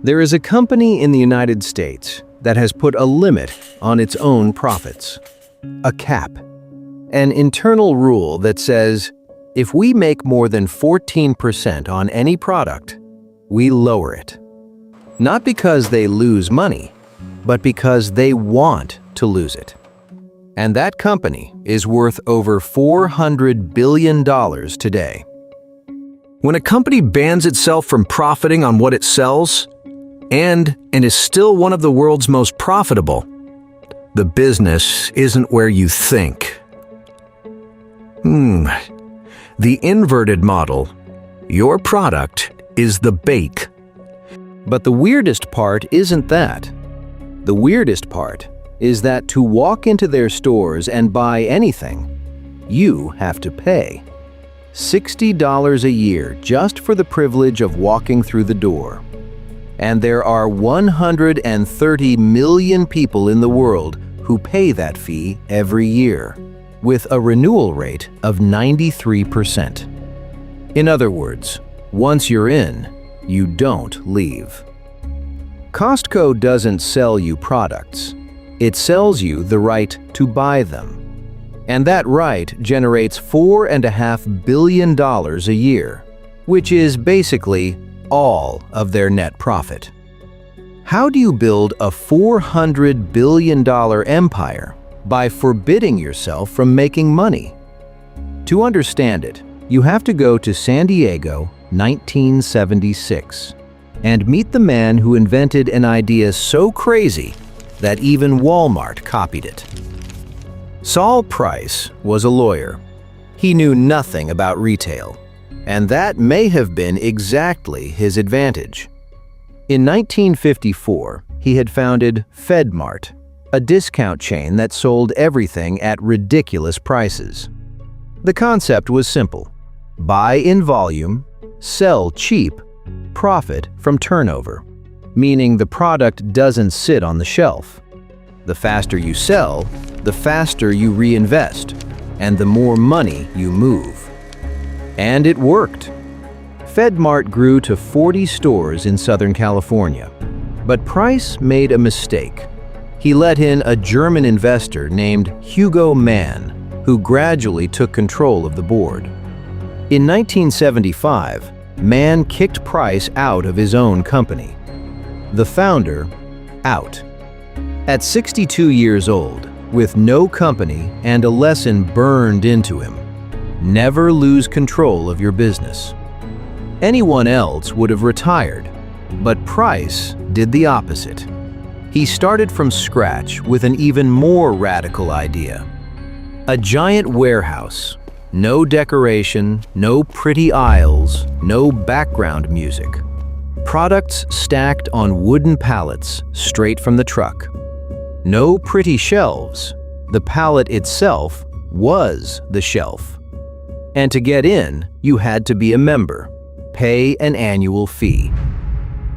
There is a company in the United States that has put a limit on its own profits. A cap. An internal rule that says, if we make more than 14% on any product, we lower it. Not because they lose money, but because they want to lose it. And that company is worth over $400 billion today. When a company bans itself from profiting on what it sells, and is still one of the world's most profitable, the business isn't where you think. The inverted model. Your product is the bake. But the weirdest part isn't that. The weirdest part is that to walk into their stores and buy anything, you have to pay $60 a year just for the privilege of walking through the door. And there are 130 million people in the world who pay that fee every year, with a renewal rate of 93%. In other words, once you're in, you don't leave. Costco doesn't sell you products. It sells you the right to buy them. And that right generates $4.5 billion a year, which is basically all of their net profit. How do you build a $400 billion empire by forbidding yourself from making money? To understand it, you have to go to San Diego, 1976, and meet the man who invented an idea so crazy that even Walmart copied it. Saul Price was a lawyer. He knew nothing about retail, and that may have been exactly his advantage. In 1954, he had founded FedMart, a discount chain that sold everything at ridiculous prices. The concept was simple: buy in volume, sell cheap, profit from turnover, meaning the product doesn't sit on the shelf. The faster you sell, the faster you reinvest, and the more money you move. And it worked. FedMart grew to 40 stores in Southern California. But Price made a mistake. He let in a German investor named Hugo Mann, who gradually took control of the board. In 1975, Mann kicked Price out of his own company. The founder, out. At 62 years old, with no company and a lesson burned into him: never lose control of your business. Anyone else would have retired, but Price did the opposite. He started from scratch with an even more radical idea. A giant warehouse, no decoration, no pretty aisles, no background music. Products stacked on wooden pallets straight from the truck. No pretty shelves. The pallet itself was the shelf. And to get in, you had to be a member, pay an annual fee.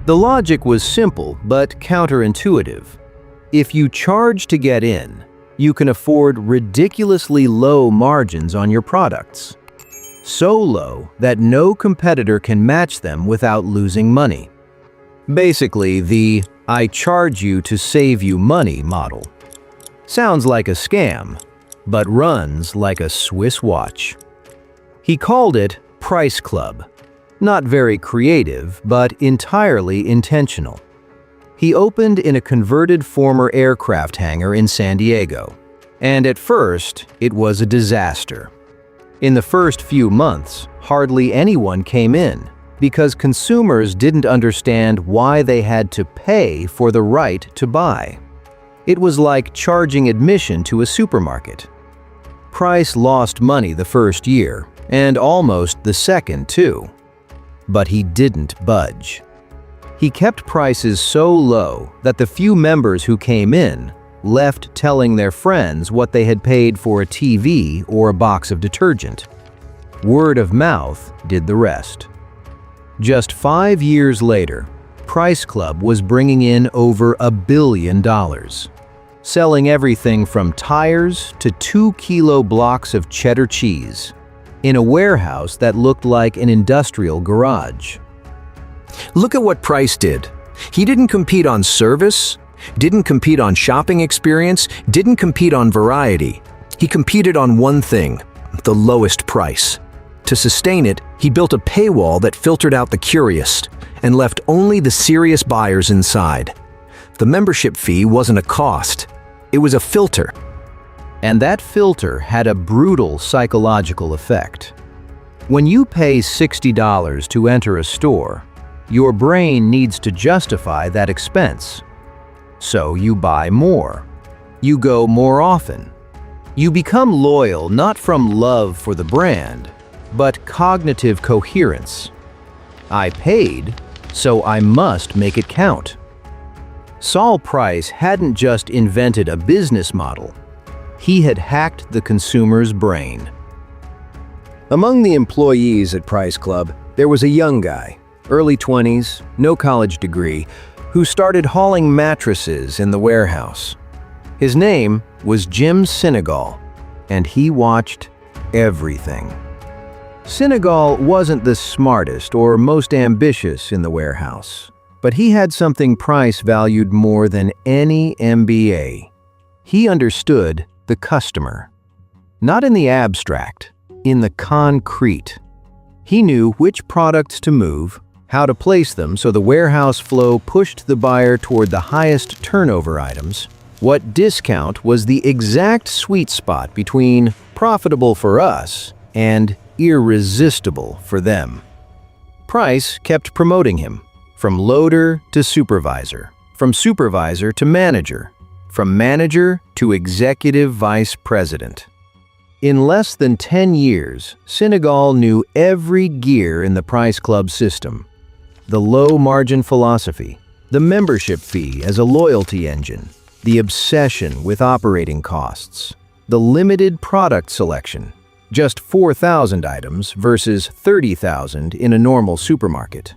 The logic was simple but counterintuitive. If you charge to get in, you can afford ridiculously low margins on your products. So low that no competitor can match them without losing money. Basically, the "I charge you to save you money" model. Sounds like a scam, but runs like a Swiss watch. He called it Price Club. Not very creative, but entirely intentional. He opened in a converted former aircraft hangar in San Diego, and at first, it was a disaster. In the first few months, hardly anyone came in because consumers didn't understand why they had to pay for the right to buy. It was like charging admission to a supermarket. Price lost money the first year, and almost the second too. But he didn't budge. He kept prices so low that the few members who came in left telling their friends what they had paid for a TV or a box of detergent. Word of mouth did the rest. Just 5 years later, Price Club was bringing in over $1 billion, selling everything from tires to 2-kilo blocks of cheddar cheese, in a warehouse that looked like an industrial garage. Look at what Price did. He didn't compete on service, didn't compete on shopping experience, didn't compete on variety. He competed on one thing: the lowest price. To sustain it, he built a paywall that filtered out the curious and left only the serious buyers inside. The membership fee wasn't a cost, it was a filter. And that filter had a brutal psychological effect. When you pay $60 to enter a store, your brain needs to justify that expense. So you buy more. You go more often. You become loyal not from love for the brand, but cognitive coherence. I paid, so I must make it count. Saul Price hadn't just invented a business model. He had hacked the consumer's brain. Among the employees at Price Club, there was a young guy, early 20s, no college degree, who started hauling mattresses in the warehouse. His name was Jim Senegal, and he watched everything. Senegal wasn't the smartest or most ambitious in the warehouse, but he had something Price valued more than any MBA. He understood the customer. Not in the abstract, in the concrete. He knew which products to move, how to place them so the warehouse flow pushed the buyer toward the highest turnover items, what discount was the exact sweet spot between profitable for us and irresistible for them. Price kept promoting him, from loader to supervisor, from supervisor to manager, from manager to executive vice president. In less than 10 years, Senegal knew every gear in the Price Club system. The low-margin philosophy, the membership fee as a loyalty engine, the obsession with operating costs, the limited product selection, just 4,000 items versus 30,000 in a normal supermarket.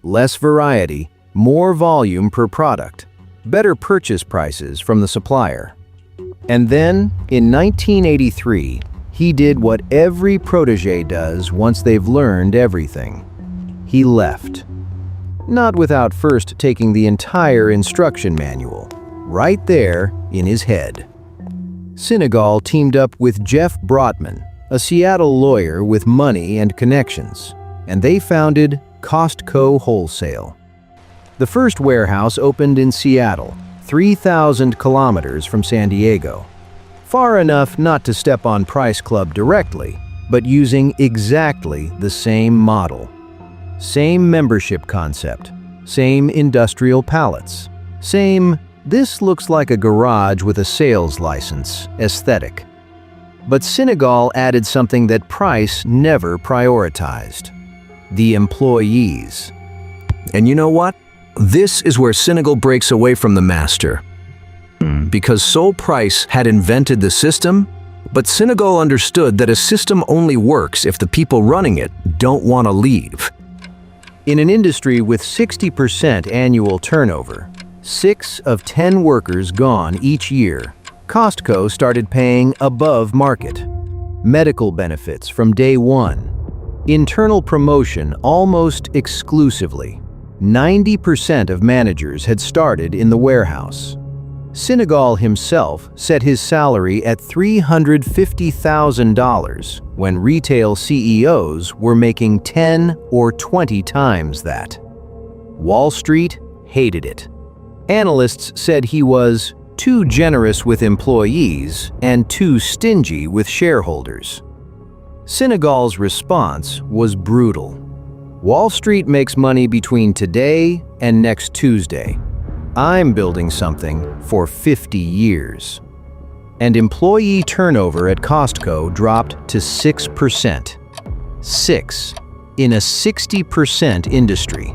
Less variety, more volume per product, better purchase prices from the supplier. And then, in 1983, he did what every protege does once they've learned everything. He left. Not without first taking the entire instruction manual, right there in his head. Senegal teamed up with Jeff Brotman, a Seattle lawyer with money and connections, and they founded Costco Wholesale. The first warehouse opened in Seattle, 3,000 kilometers from San Diego. Far enough not to step on Price Club directly, but using exactly the same model. Same membership concept, same industrial pallets, same "this looks like a garage with a sales license" aesthetic. But Senegal added something that Price never prioritized: the employees. And you know what? This is where Senegal breaks away from the master. Because Saul Price had invented the system, but Senegal understood that a system only works if the people running it don't want to leave. In an industry with 60% annual turnover, 6 of 10 workers gone each year, Costco started paying above market. Medical benefits from day one. Internal promotion almost exclusively. 90% of managers had started in the warehouse. Senegal himself set his salary at $350,000 when retail CEOs were making 10 or 20 times that. Wall Street hated it. Analysts said he was too generous with employees and too stingy with shareholders. Senegal's response was brutal. Wall Street makes money between today and next Tuesday. I'm building something for 50 years. And employee turnover at Costco dropped to 6%. 6 in a 60% industry.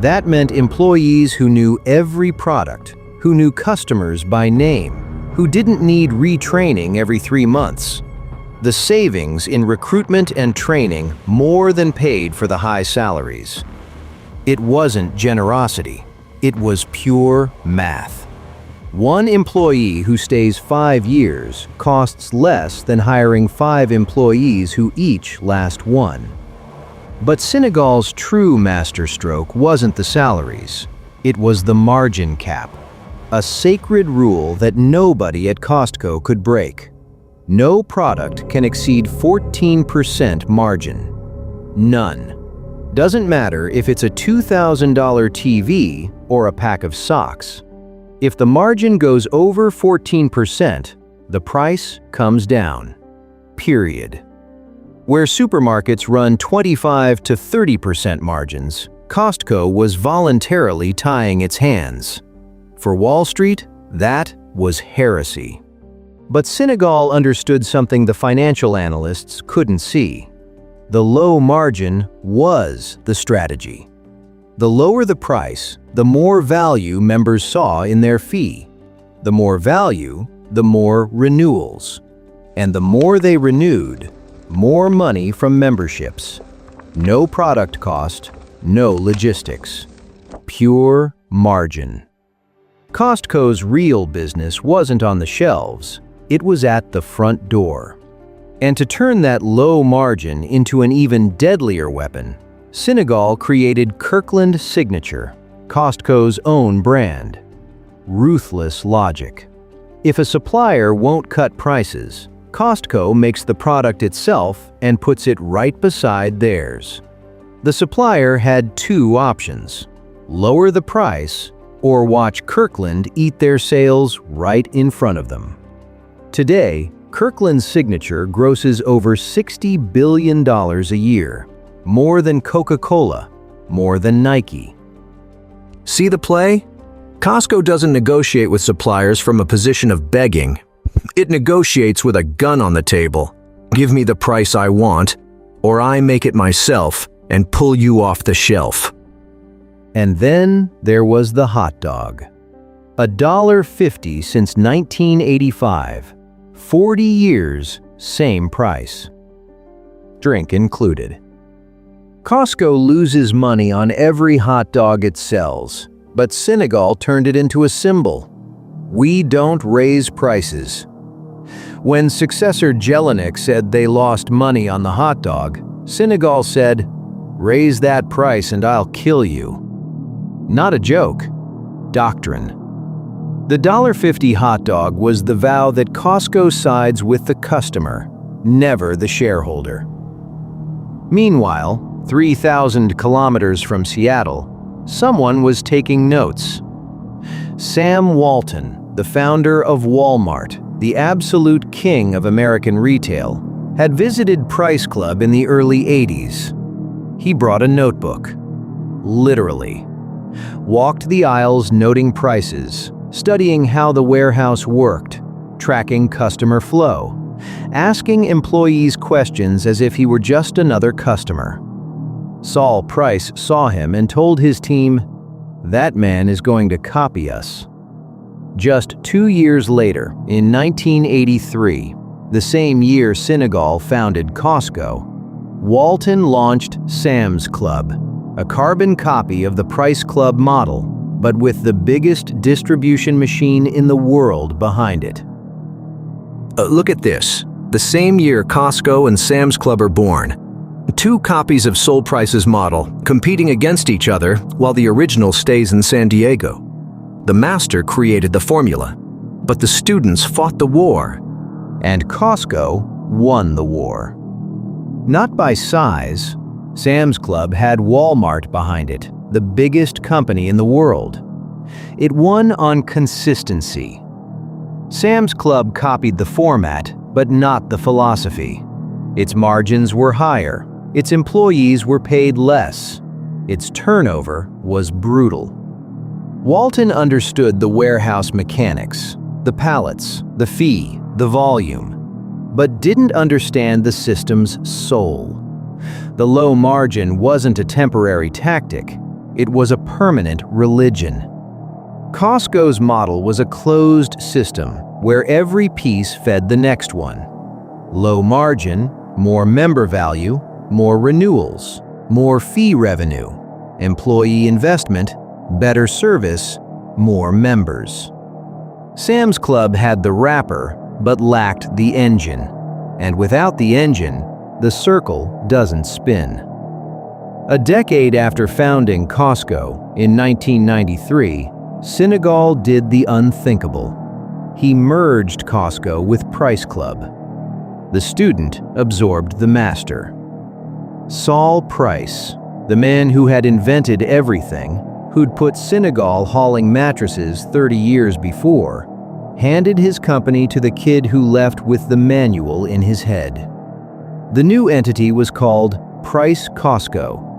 That meant employees who knew every product, who knew customers by name, who didn't need retraining every 3 months. The savings in recruitment and training more than paid for the high salaries. It wasn't generosity. It was pure math. One employee who stays 5 years costs less than hiring 5 employees who each last 1. But Senegal's true masterstroke wasn't the salaries. It was the margin cap, a sacred rule that nobody at Costco could break. No product can exceed 14% margin. None. Doesn't matter if it's a $2,000 TV or a pack of socks. If the margin goes over 14%, the price comes down. Period. Where supermarkets run 25 to 30% margins, Costco was voluntarily tying its hands. For Wall Street, that was heresy. But Senegal understood something the financial analysts couldn't see. The low margin was the strategy. The lower the price, the more value members saw in their fee. The more value, the more renewals. And the more they renewed, more money from memberships. No product cost, no logistics. Pure margin. Costco's real business wasn't on the shelves, it was at the front door. And to turn that low margin into an even deadlier weapon, Senegal created Kirkland Signature, Costco's own brand. Ruthless logic. If a supplier won't cut prices, Costco makes the product itself and puts it right beside theirs. The supplier had two options: lower the price or watch Kirkland eat their sales right in front of them. Today, Kirkland's Signature grosses over $60 billion a year, more than Coca-Cola, more than Nike. See the play? Costco doesn't negotiate with suppliers from a position of begging. It negotiates with a gun on the table. Give me the price I want, or I make it myself and pull you off the shelf. And then there was the hot dog. $1.50 since 1985. 40 years, same price. Drink included. Costco loses money on every hot dog it sells, but Senegal turned it into a symbol. We don't raise prices. When successor Jelinek said they lost money on the hot dog, Senegal said, "Raise that price and I'll kill you." Not a joke. Doctrine. The $1.50 hot dog was the vow that Costco sides with the customer, never the shareholder. Meanwhile, 3,000 kilometers from Seattle, someone was taking notes. Sam Walton, the founder of Walmart, the absolute king of American retail, had visited Price Club in the early 80s. He brought a notebook. Literally. Walked the aisles noting prices, studying how the warehouse worked, tracking customer flow, asking employees questions as if he were just another customer. Saul Price saw him and told his team, "That man is going to copy us." Just 2 years later, in 1983, the same year Senegal founded Costco, Walton launched Sam's Club, a carbon copy of the Price Club model, but with the biggest distribution machine in the world behind it. Look at this. The same year Costco and Sam's Club are born. Two copies of Sol Price's model, competing against each other while the original stays in San Diego. The master created the formula, but the students fought the war. And Costco won the war. Not by size. Sam's Club had Walmart behind it, the biggest company in the world. It won on consistency. Sam's Club copied the format, but not the philosophy. Its margins were higher, its employees were paid less, its turnover was brutal. Walton understood the warehouse mechanics, the pallets, the fee, the volume, but didn't understand the system's soul. The low margin wasn't a temporary tactic, it was a permanent religion. Costco's model was a closed system where every piece fed the next one. Low margin, more member value, more renewals, more fee revenue, employee investment, better service, more members. Sam's Club had the wrapper, but lacked the engine. And without the engine, the circle doesn't spin. A decade after founding Costco in 1993, Senegal did the unthinkable. He merged Costco with Price Club. The student absorbed the master. Saul Price, the man who had invented everything, who'd put Senegal hauling mattresses 30 years before, handed his company to the kid who left with the manual in his head. The new entity was called Price Costco.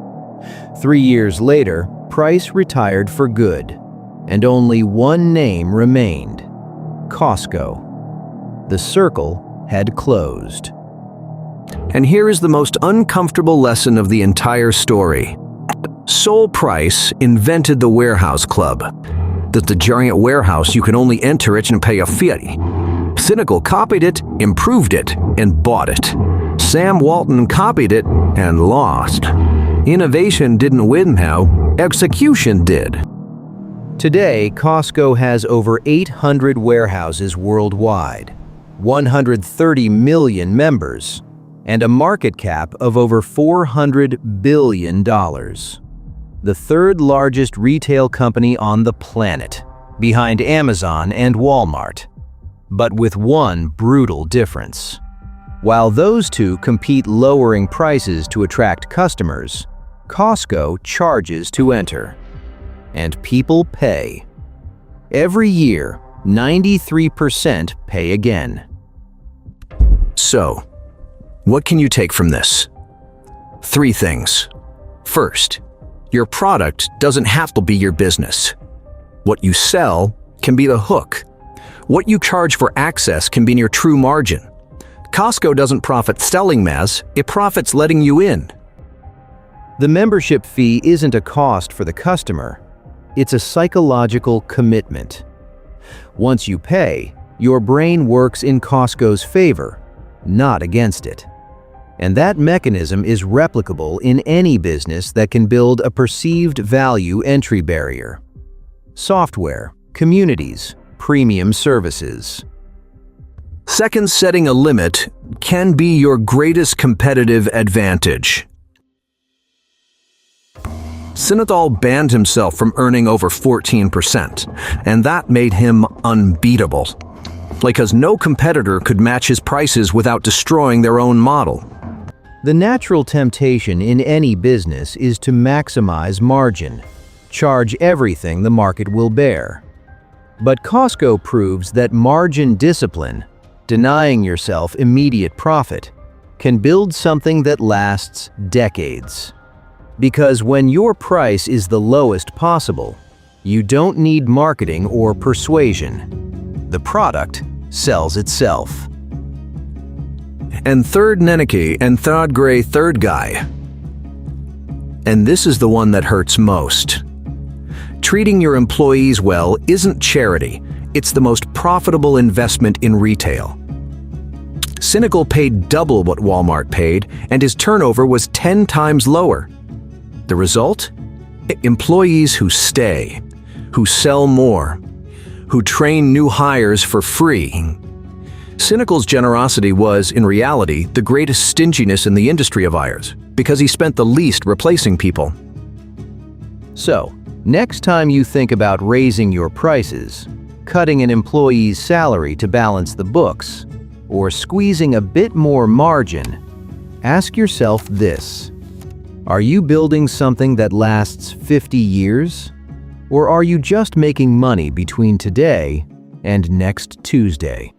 3 years later, Price retired for good, and only one name remained: Costco. The circle had closed. And here is the most uncomfortable lesson of the entire story. Saul Price invented the warehouse club. That's the giant warehouse you can only enter it and pay a fee. Senegal copied it, improved it, and bought it. Sam Walton copied it and lost. Innovation didn't win, though. Execution did. Today, Costco has over 800 warehouses worldwide, 130 million members, and a market cap of over $400 billion. The third largest retail company on the planet, behind Amazon and Walmart. But with one brutal difference. While those two compete lowering prices to attract customers, Costco charges to enter. And people pay. Every year, 93% pay again. So, what can you take from this? 3 things. First, your product doesn't have to be your business. What you sell can be the hook. What you charge for access can be your true margin. Costco doesn't profit selling mass, it profits letting you in. The membership fee isn't a cost for the customer. It's a psychological commitment. Once you pay, your brain works in Costco's favor, not against it. And that mechanism is replicable in any business that can build a perceived value entry barrier. Software, communities, premium services. Second, setting a limit can be your greatest competitive advantage. Senegal banned himself from earning over 14%, and that made him unbeatable. Because no competitor could match his prices without destroying their own model. The natural temptation in any business is to maximize margin, charge everything the market will bear. But Costco proves that margin discipline, denying yourself immediate profit, can build something that lasts decades. Because when your price is the lowest possible, you don't need marketing or persuasion. The product sells itself. And third Neneki and third gray third guy. And this is the one that hurts most. Treating your employees well isn't charity, it's the most profitable investment in retail. Senegal paid double what Walmart paid, and his turnover was 10 times lower. The result? Employees who stay, who sell more, who train new hires for free. Senegal's generosity was, in reality, the greatest stinginess in the industry of hires, because he spent the least replacing people. So, next time you think about raising your prices, cutting an employee's salary to balance the books, or squeezing a bit more margin, ask yourself this. Are you building something that lasts 50 years? Or are you just making money between today and next Tuesday?